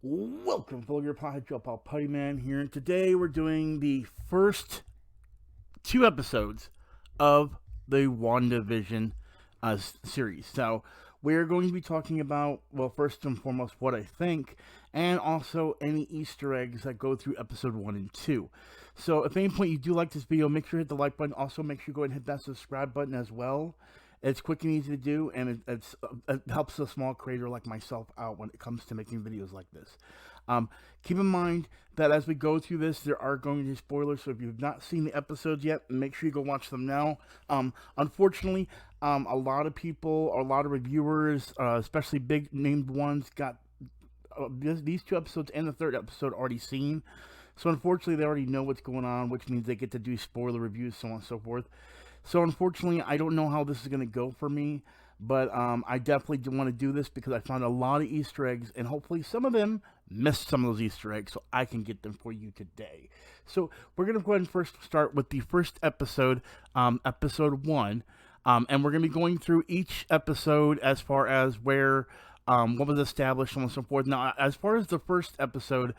Welcome, fellow your Pothead Joe Paul Putty Man here, and today we're doing the first two episodes of the Wandavision series. So we're going to be talking about, well, first and foremost, what I think, and also any Easter eggs that go through episode 1 and 2. So if at any point you do like this video, make sure to hit the like button. Also, make sure you go ahead and hit that subscribe button as well. It's quick and easy to do, and it helps a small creator like myself out when it comes to making videos like this. Keep in mind that as we go through this, there are going to be spoilers, so if you've not seen the episodes yet, make sure you go watch them now. Unfortunately, a lot of people, a lot of reviewers, especially big named ones, got these two episodes and the third episode already seen. So unfortunately, they already know what's going on, which means they get to do spoiler reviews, so on and so forth. So unfortunately, I don't know how this is going to go for me, but I definitely do want to do this because I found a lot of Easter eggs, and hopefully some of them missed some of those Easter eggs, so I can get them for you today. So we're going to go ahead and first start with the first episode, episode 1, and we're going to be going through each episode as far as where, what was established, and so forth. Now, as far as the first episode,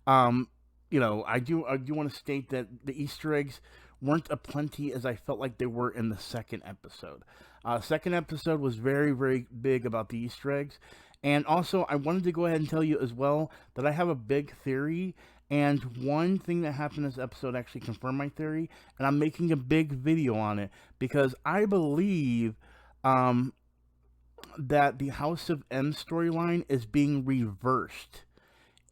I do want to state that the Easter eggs weren't aplenty as I felt like they were in the second episode. Second episode was very, very big about the Easter eggs. And also, I wanted to go ahead and tell you as well that I have a big theory. And one thing that happened in this episode actually confirmed my theory. And I'm making a big video on it because I believe that the House of M storyline is being reversed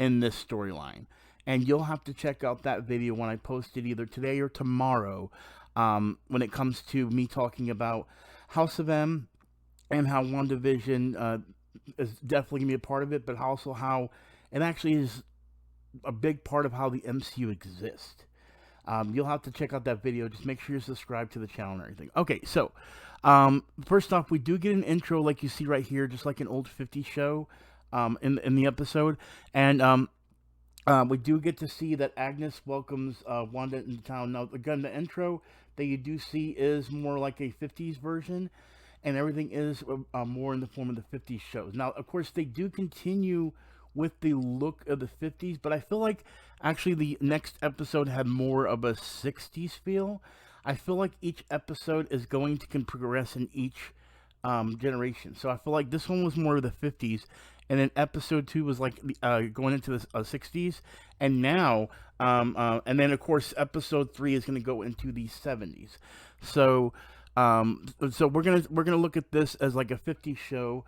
in this storyline. And you'll have to check out that video when I post it either today or tomorrow, when it comes to me talking about House of M and how WandaVision is definitely going to be a part of it, but also how it actually is a big part of how the MCU exists. You'll have to check out that video. Just make sure you're subscribed to the channel and everything. Okay, so first off, we do get an intro like you see right here, just like an old 50s show in the episode. And we do get to see that Agnes welcomes Wanda into town. Now, again, the intro that you do see is more like a 50s version, and everything is more in the form of the 50s shows. Now, of course, they do continue with the look of the 50s, but I feel like actually the next episode had more of a 60s feel. I feel like each episode is going to progress in each generation. So I feel like this one was more of the 50s, and then episode 2 was like going into the 60s, and now and then of course episode 3 is going to go into the 70s. So we're gonna look at this as like a 50s show.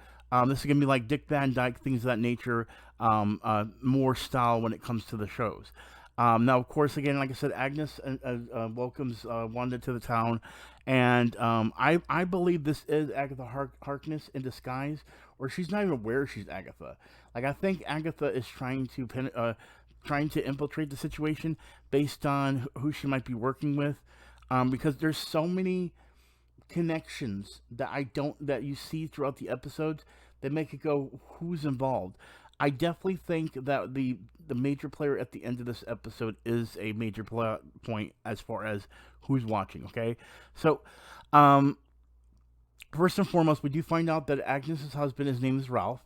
This is gonna be like Dick Van Dyke, things of that nature, more style when it comes to the shows. Now, of course, again, like I said, Agnes welcomes Wanda to the town, and I believe this is Agatha Harkness in disguise, or she's not even aware she's Agatha. Like, I think Agatha is trying to infiltrate the situation based on who she might be working with, because there's so many connections that you see throughout the episodes that make it go, who's involved? I definitely think that the major player at the end of this episode is a major point as far as who's watching. Okay, so first and foremost, we do find out that Agnes's husband, his name is Ralph.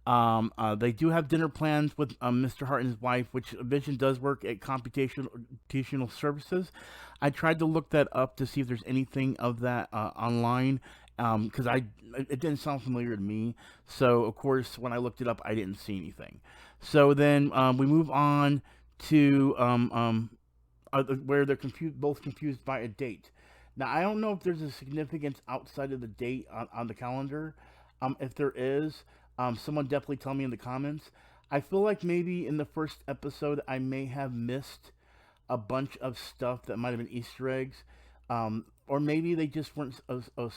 They do have dinner plans with Mr. Hart and his wife, which Vision does work at computational services. I tried to look that up to see if there's anything of that online, because it didn't sound familiar to me. So of course, when I looked it up, I didn't see anything. So then we move on to where they're both confused by a date. Now, I don't know if there's a significance outside of the date on the calendar. If there is, someone definitely tell me in the comments. I feel like maybe in the first episode I may have missed a bunch of stuff that might have been Easter eggs, or maybe they just weren't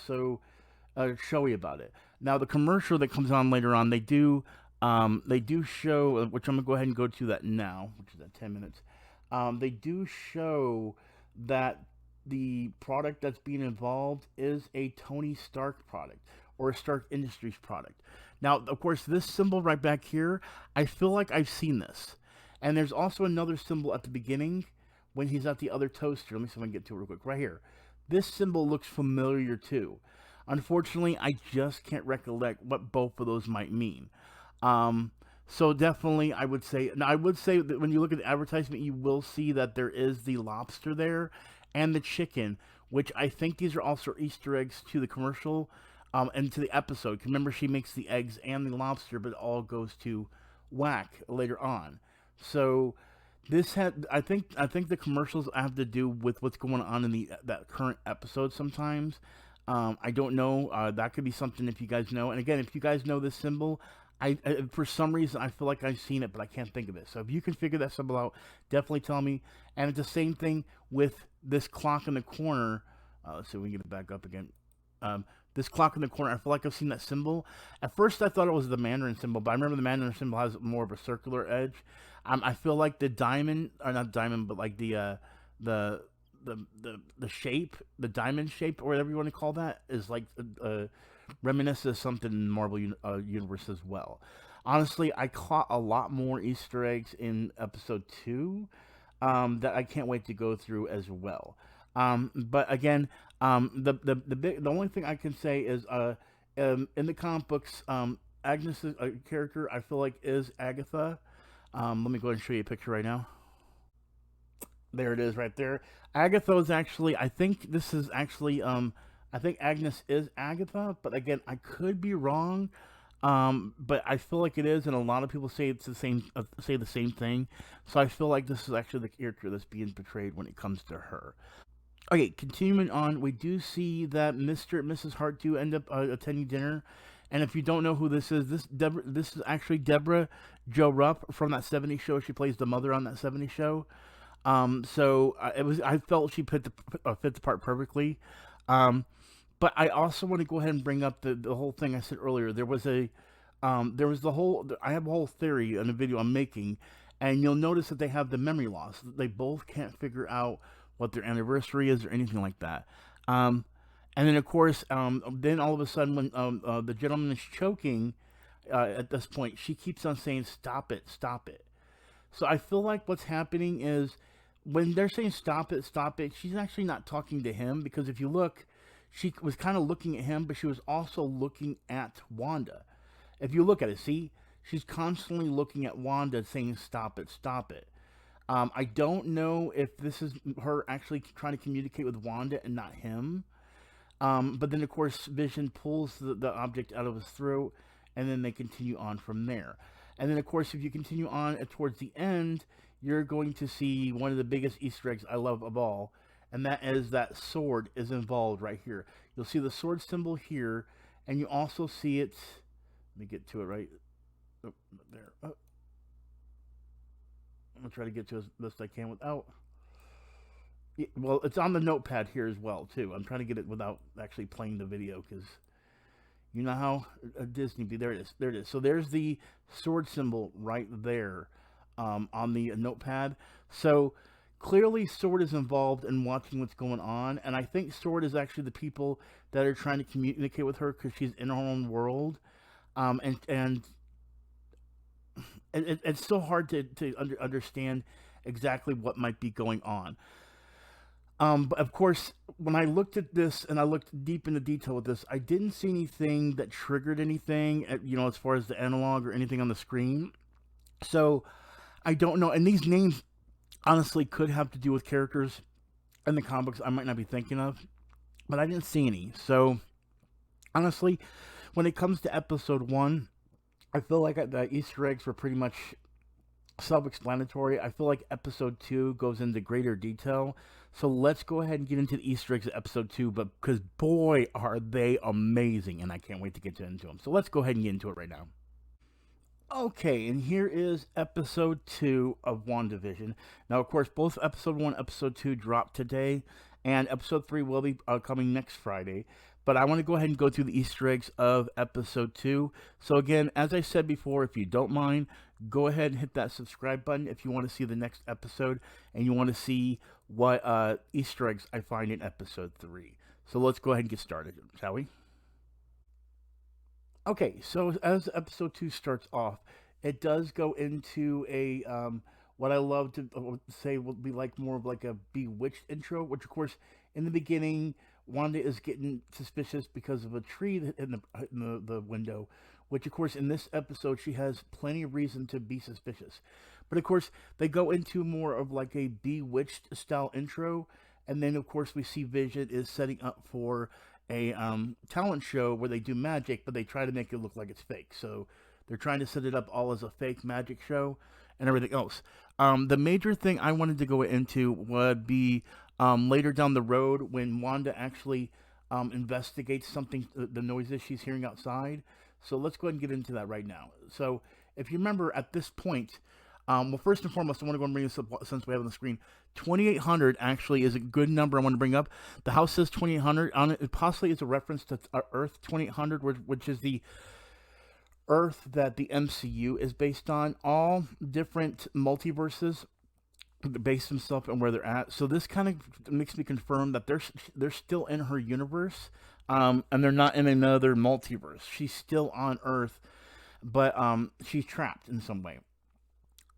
so showy about it. Now, the commercial that comes on later on, they do show, which I'm gonna go ahead and go to that now, which is at 10 minutes. They do show that the product that's being involved is a Tony Stark product or a Stark Industries product. Now, of course, this symbol right back here, I feel like I've seen this. And there's also another symbol at the beginning when he's at the other toaster. Let me see if I can get to it real quick. Right here. This symbol looks familiar too. Unfortunately, I just can't recollect what both of those might mean. So definitely, I would say. Now, I would say that when you look at the advertisement, you will see that there is the lobster there, and the chicken, which I think these are also Easter eggs to the commercial, and to the episode. 'Cause remember, she makes the eggs and the lobster, but it all goes to whack later on. So this had, I think the commercials have to do with what's going on in the that current episode sometimes. I don't know. That could be something if you guys know. And again, if you guys know this symbol, for some reason I feel like I've seen it, but I can't think of it. So if you can figure that symbol out, definitely tell me. And it's the same thing with this clock in the corner. Let's see if we can get it back up again. Um, this clock in the corner, I feel like I've seen that symbol. At first, I thought it was the Mandarin symbol, but I remember the Mandarin symbol has more of a circular edge. I feel like the diamond, or not diamond, but like the the shape, the diamond shape, or whatever you want to call that, is like reminiscent of something in Marvel universe as well. Honestly, I caught a lot more Easter eggs in episode two, that I can't wait to go through as well. But again, the only thing I can say is, in the comic books, Agnes' character I feel like is Agatha. Let me go ahead and show you a picture right now. There it is, right there. Agatha is actually. I think this is actually. I think Agnes is Agatha, but again, I could be wrong. But I feel like it is, and a lot of people say it's the same. Say the same thing. So I feel like this is actually the character that's being portrayed when it comes to her. Okay, continuing on, we do see that Mr. and Mrs. Hart do end up attending dinner. And if you don't know who this is actually Deborah Jo Rupp from that '70s show. She plays the mother on that '70s show. So it was. I felt she fit the part perfectly. Um, but I also want to go ahead and bring up the whole thing I said earlier. There was the whole. I have a whole theory in a video I'm making, and you'll notice that they have the memory loss. They both can't figure out what their anniversary is or anything like that. Um, and then of course, then all of a sudden, when the gentleman is choking, at this point, she keeps on saying, "Stop it, stop it." So I feel like what's happening is when they're saying stop it, she's actually not talking to him, because if you look, she was kind of looking at him, but she was also looking at Wanda. If you look at it, see, she's constantly looking at Wanda saying stop it, stop it. I don't know if this is her actually trying to communicate with Wanda and not him. But then, of course, Vision pulls the object out of his throat, and then they continue on from there. And then, of course, if you continue on towards the end, you're going to see one of the biggest Easter eggs I love of all, and that is that S.W.O.R.D is involved right here. You'll see the sword symbol here, and you also see it. Let me get to it right oh, there. Oh, I'm gonna try to get to as best I can without. Well, it's on the notepad here as well too. I'm trying to get it without actually playing the video, because you know how Disney be. There it is. There it is. So there's the sword symbol right there, on the notepad. So clearly, S.W.O.R.D is involved in watching what's going on, and I think S.W.O.R.D is actually the people that are trying to communicate with her, because she's in her own world. And it's so hard to understand exactly what might be going on. But of course, when I looked at this and I looked deep into detail with this, I didn't see anything that triggered anything, as far as the analog or anything on the screen. So I don't know. And these names honestly could have to do with characters in the comics I might not be thinking of, but I didn't see any. So honestly, when it comes to episode one, I feel like the Easter eggs were pretty much self-explanatory. I feel like episode two goes into greater detail. So let's go ahead and get into the Easter eggs of episode two, but because boy are they amazing, and I can't wait to get into them. So let's go ahead and get into it right now. Okay, and here is episode two of WandaVision. Now, of course, both episode one, episode two dropped today, and episode three will be coming next Friday. But I want to go ahead and go through the Easter eggs of episode two. So, again, as I said before, if you don't mind, go ahead and hit that subscribe button if you want to see the next episode and you want to see what Easter eggs I find in episode three. So, let's go ahead and get started, shall we? Okay, so as episode two starts off, it does go into a what I love to say would be like more of like a bewitched intro, which of course in the beginning Wanda is getting suspicious because of a tree in the window, which of course in this episode she has plenty of reason to be suspicious. But of course they go into more of like a Bewitched style intro, and then of course we see Vision is setting up for a talent show where they do magic, but they try to make it look like it's fake. So they're trying to set it up all as a fake magic show and everything else. The major thing I wanted to go into would be later down the road when Wanda actually investigates something, the noises she's hearing outside. So let's go ahead and get into that right now. So if you remember at this point, well, first and foremost, I want to go and bring this up since we have it on the screen. 2800 actually is a good number I want to bring up. The house says 2800 on it. It possibly is a reference to Earth 2800, which is the Earth that the MCU is based on. All different multiverses base themselves on where they're at. So this kind of makes me confirm that they're still in her universe, and they're not in another multiverse. She's still on Earth, but she's trapped in some way.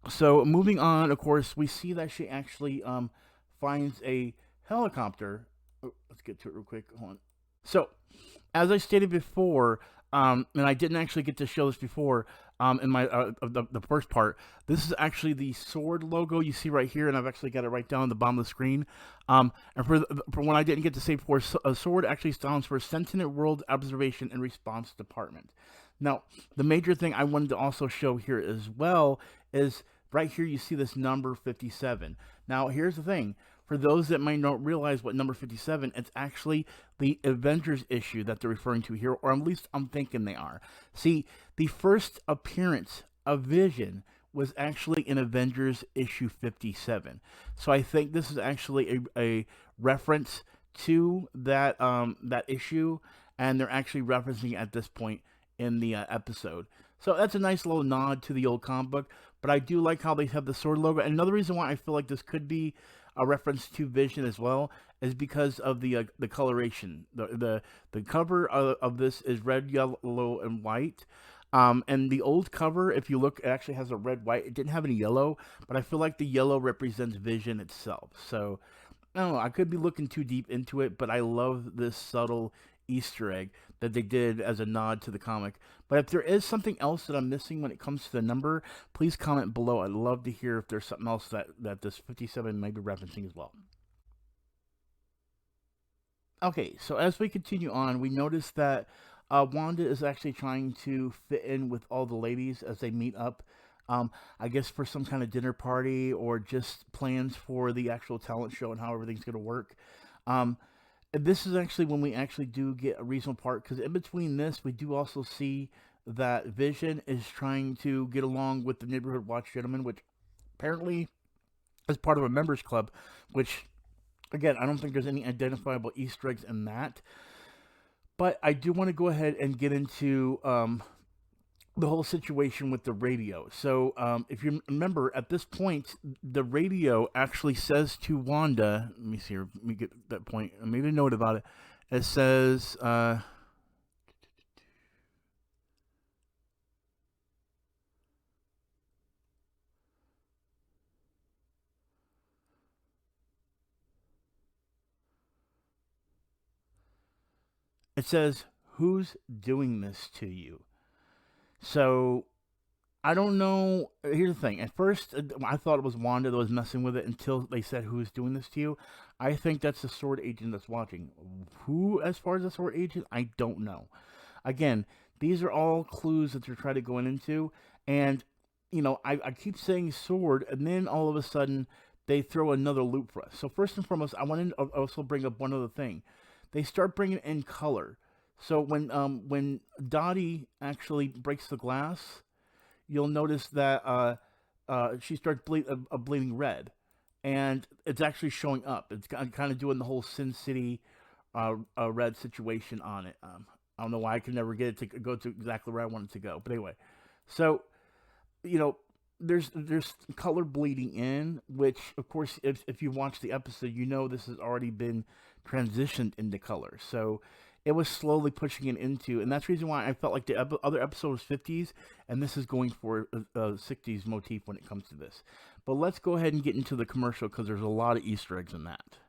So moving on, of course, we see that she actually finds a helicopter. Oh, let's get to it real quick. Hold on. So, as I stated before, and I didn't actually get to show this before in my the first part. This is actually the S.W.O.R.D logo you see right here, and I've actually got it right down at the bottom of the screen. And for when I didn't get to say before, S.W.O.R.D actually stands for Sentinel World Observation and Response Department. Now, the major thing I wanted to also show here as well is right here you see this number 57. Now, here's the thing. For those that might not realize what number 57, it's actually the Avengers issue that they're referring to here, or at least I'm thinking they are. See, the first appearance of Vision was actually in Avengers issue 57. So I think this is actually a reference to that that issue, and they're actually referencing it at this point in the episode. So that's a nice little nod to the old comic book, but I do like how they have the S.W.O.R.D logo. And another reason why I feel like this could be a reference to Vision as well is because of the coloration. The cover of this is red, yellow, and white. And the old cover, if you look, it actually has a red, white. It didn't have any yellow, but I feel like the yellow represents Vision itself. So I don't know. I could be looking too deep into it, but I love this subtle Easter egg that they did as a nod to the comic. But if there is something else that I'm missing when it comes to the number, please comment below. I'd love to hear if there's something else that this 57 may be referencing as well. Okay, so as we continue on, we notice that Wanda is actually trying to fit in with all the ladies as they meet up. I guess for some kind of dinner party or just plans for the actual talent show and how everything's going to work. This is actually when we actually do get a reasonable part, because in between this, we do also see that Vision is trying to get along with the Neighborhood Watch Gentlemen, which apparently is part of a members club, which, again, I don't think there's any identifiable Easter eggs in that. But I do want to go ahead and get into the whole situation with the radio. So if you remember, at this point, the radio actually says to Wanda, let me see here, let me get that point, I made a note about it. It says, who's doing this to you? So I don't know. Here's the thing. At first, I thought it was Wanda that was messing with it until they said, who's doing this to you? I think that's the S.W.O.R.D agent that's watching. Who, as far as the S.W.O.R.D agent, I don't know. Again, these are all clues that they're trying to go into. And, you know, I keep saying S.W.O.R.D, and then all of a sudden, they throw another loop for us. So first and foremost, I wanted to also bring up one other thing. They start bringing in color. So when Dottie actually breaks the glass, you'll notice that she starts bleeding red, and it's actually showing up. It's kind of doing the whole Sin City red situation on it. I don't know why I could never get it to go to exactly where I want it to go, but anyway. So, you know, there's color bleeding in, which of course, if you watch the episode, you know this has already been transitioned into color. So it was slowly pushing it into, and that's the reason why I felt like the other episode was 50s, and this is going for a 60s motif when it comes to this. But let's go ahead and get into the commercial, because there's a lot of Easter eggs in that.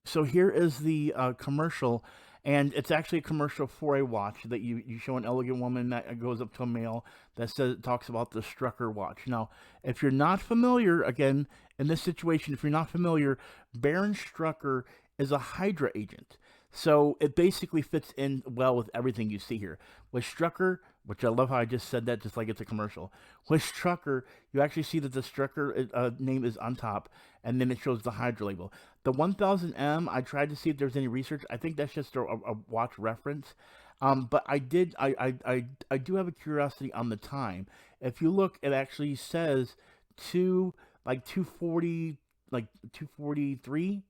So here is the commercial, And it's actually a commercial for a watch that you show an elegant woman that goes up to a male that talks about the Strucker watch. Now, if you're not familiar, again, in this situation, if you're not familiar, Baron Strucker is a Hydra agent. So it basically fits in well with everything you see here. With Strucker, which I love how I just said that just like it's a commercial. With Strucker, you actually see that the Strucker name is on top, and then it shows the Hydra label. The 1000M, I tried to see if there's any research. I think that's just a watch reference. But I do have a curiosity on the time. If you look, it actually says 240, like 243.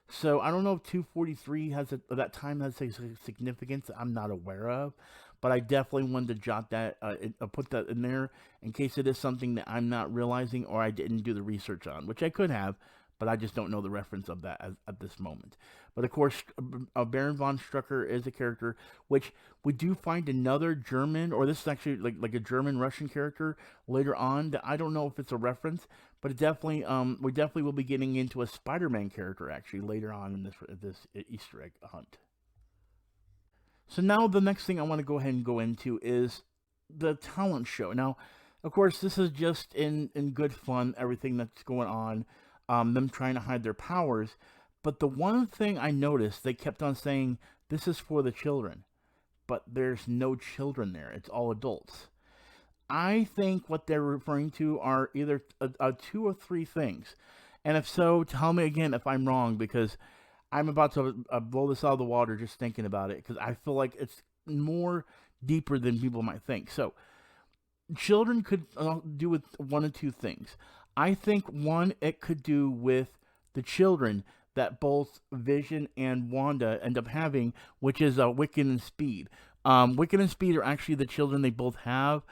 So I don't know if 243 has that time has a significance that I'm not aware of, but I definitely wanted to jot that, put that in there in case it is something that I'm not realizing or I didn't do the research on, which I could have, but I just don't know the reference of that at this moment. But of course, Baron von Strucker is a character which we do find another German, or this is actually like a German-Russian character later on that I don't know if it's a reference, but it definitely we definitely will be getting into a Spider-Man character actually later on in this Easter egg hunt. So now the next thing I want to go ahead and go into is the talent show. Now, of course, this is just in good fun, everything that's going on, them trying to hide their powers. But the one thing I noticed, they kept on saying, this is for the children. But there's no children there. It's all adults. I think what they're referring to are either two or three things. And if so, tell me again if I'm wrong, because I'm about to blow this out of the water just thinking about it, because I feel like it's more deeper than people might think. So, children could do with one of two things. I think one, it could do with the children that both Vision and Wanda end up having, which is Wiccan and Speed. Wiccan and Speed are actually the children they both have,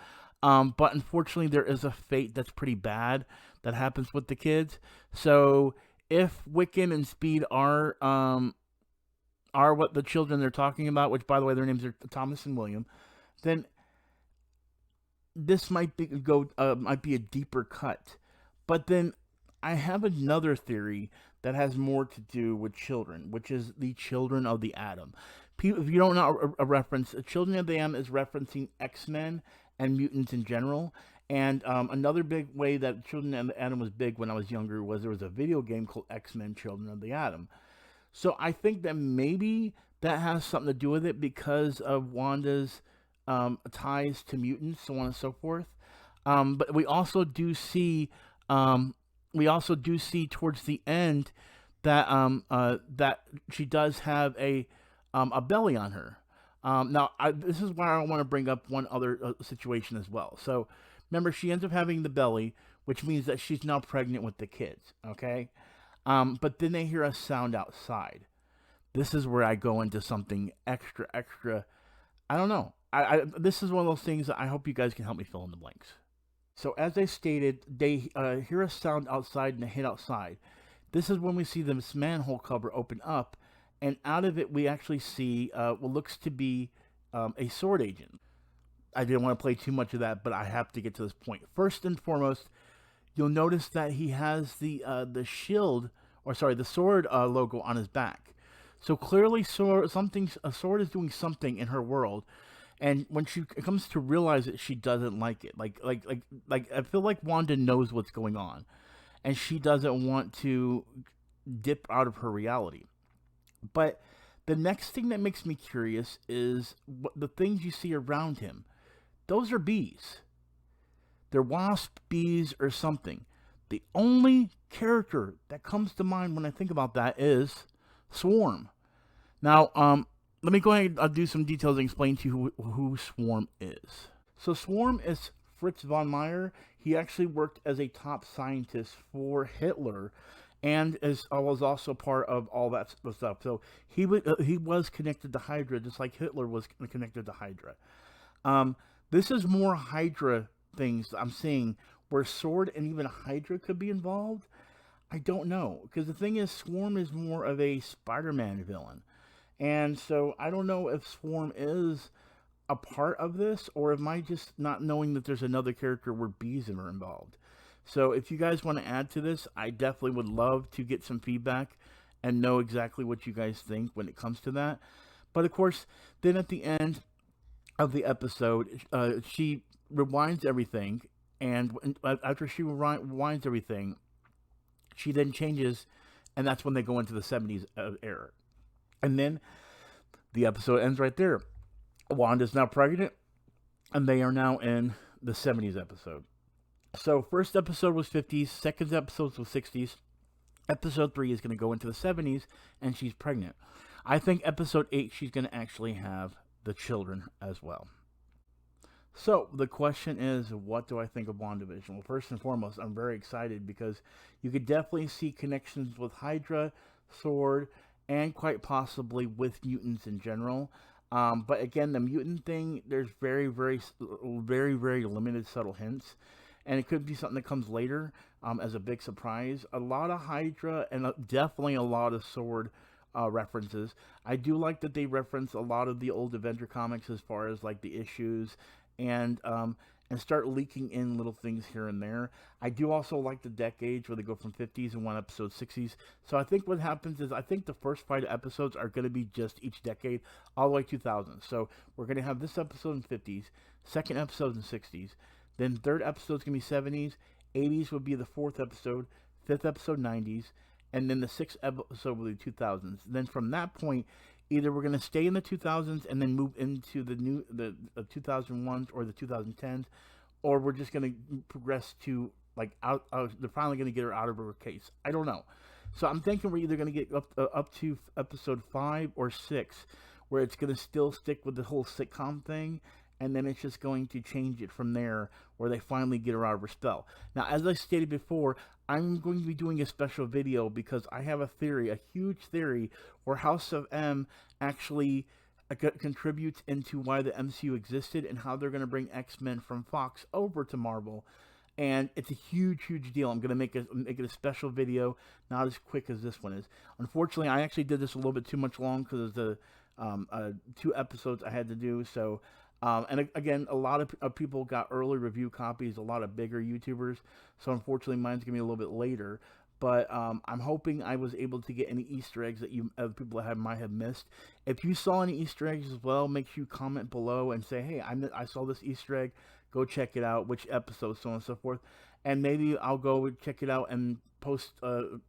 but unfortunately there is a fate that's pretty bad that happens with the kids. So if Wiccan and Speed are what the children they're talking about, which by the way their names are Thomas and William, then this might be a deeper cut. But then I have another theory that has more to do with children, which is the Children of the Atom. People, if you don't know a reference, Children of the Atom is referencing X-Men and mutants in general. And another big way that Children of the Atom was big when I was younger was there was a video game called X-Men Children of the Atom. So I think that maybe that has something to do with it because of Wanda's ties to mutants, so on and so forth. But we also do see towards the end that that she does have a belly on her. Now, this is why I want to bring up one other situation as well. So, remember, she ends up having the belly, which means that she's now pregnant with the kids, okay? But then they hear a sound outside. This is where I go into something extra. I don't know. This is one of those things that I hope you guys can help me fill in the blanks. So as I stated, they hear a sound outside and they head outside. This is when we see this manhole cover open up, and out of it we actually see what looks to be a S.W.O.R.D agent. I didn't want to play too much of that, but I have to get to this point. First and foremost, you'll notice that he has the shield, or sorry, the S.W.O.R.D logo on his back. So clearly, S.W.O.R.D is doing something in her world. And when she comes to realize it, she doesn't like it. Like I feel like Wanda knows what's going on, and she doesn't want to dip out of her reality. But the next thing that makes me curious is what the things you see around him. Those are bees. They're wasp bees or something. The only character that comes to mind when I think about that is S.W.O.R.M. Now, let me go ahead and do some details and explain to you who S.W.O.R.M is. So S.W.O.R.M is Fritz von Meyer. He actually worked as a top scientist for Hitler, and was also part of all that stuff. So he was connected to Hydra, just like Hitler was connected to Hydra. This is more Hydra things I'm seeing, where S.W.O.R.D and even Hydra could be involved. I don't know, because the thing is, S.W.O.R.M is more of a Spider-Man villain. And so I don't know if S.W.O.R.M is a part of this, or am I just not knowing that there's another character where bees are involved. So if you guys want to add to this, I definitely would love to get some feedback and know exactly what you guys think when it comes to that. But of course, then at the end of the episode, she rewinds everything, and after she rewinds everything, she then changes, and that's when they go into the 70s era. And then the episode ends right there. Wanda's now pregnant, and they are now in the 70s episode. So first episode was 50s, second episode was 60s. Episode 3 is going to go into the 70s, and she's pregnant. I think episode 8, she's going to actually have the children as well. So the question is, what do I think of WandaVision? Well, first and foremost, I'm very excited because you could definitely see connections with Hydra, S.W.O.R.D, and quite possibly with mutants in general. But again, the mutant thing, there's very, very, very, very limited subtle hints. And it could be something that comes later as a big surprise. A lot of Hydra and definitely a lot of S.W.O.R.D references. I do like that they reference a lot of the old Avenger comics as far as like the issues and start leaking in little things here and there. I do also like the decades where they go from 50s and one episode 60s. So I think what happens is I think the first 5 episodes are going to be just each decade all the way 2000. So we're going to have this episode in 50s, second episode in 60s, then third episode is going to be 70s, 80s would be the fourth episode, fifth episode 90s, and then the sixth episode will be 2000s. Then from that point, either we're going to stay in the 2000s and then move into the 2001s or the 2010s, or we're just going to progress to like they're finally going to get her out of her case. I don't know. So I'm thinking we're either going to get up to episode 5 or 6, where it's going to still stick with the whole sitcom thing, and then it's just going to change it from there, where they finally get her out of her spell. Now, as I stated before, I'm going to be doing a special video because I have a theory, a huge theory, where House of M actually contributes into why the MCU existed and how they're going to bring X-Men from Fox over to Marvel. And it's a huge, huge deal. I'm going to make it a special video, not as quick as this one is. Unfortunately, I actually did this a little bit too much long because of the 2 episodes I had to do. So, and again, a lot of people got early review copies, a lot of bigger YouTubers. So unfortunately, mine's going to be a little bit later. But I'm hoping I was able to get any Easter eggs that people might have missed. If you saw any Easter eggs as well, make sure you comment below and say, hey, I saw this Easter egg. Go check it out, which episode, so on and so forth. And maybe I'll go check it out and post a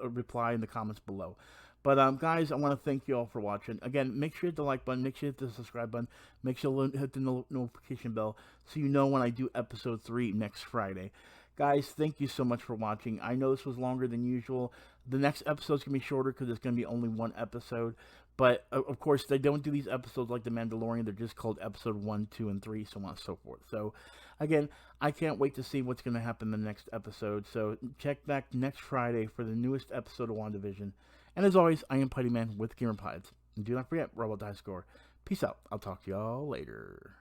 reply in the comments below. But guys, I want to thank you all for watching. Again, make sure you hit the like button, make sure you hit the subscribe button, make sure you hit the notification bell so you know when I do episode 3 next Friday. Guys, thank you so much for watching. I know this was longer than usual. The next episode's going to be shorter because it's going to be only 1 episode. But, of course, they don't do these episodes like The Mandalorian. They're just called episode 1, 2, and 3, so on and so forth. So, again, I can't wait to see what's going to happen in the next episode. So, check back next Friday for the newest episode of WandaVision. And as always, I am Putty Man with GamerPods. And do not forget, roll out the high score. Peace out. I'll talk to y'all later.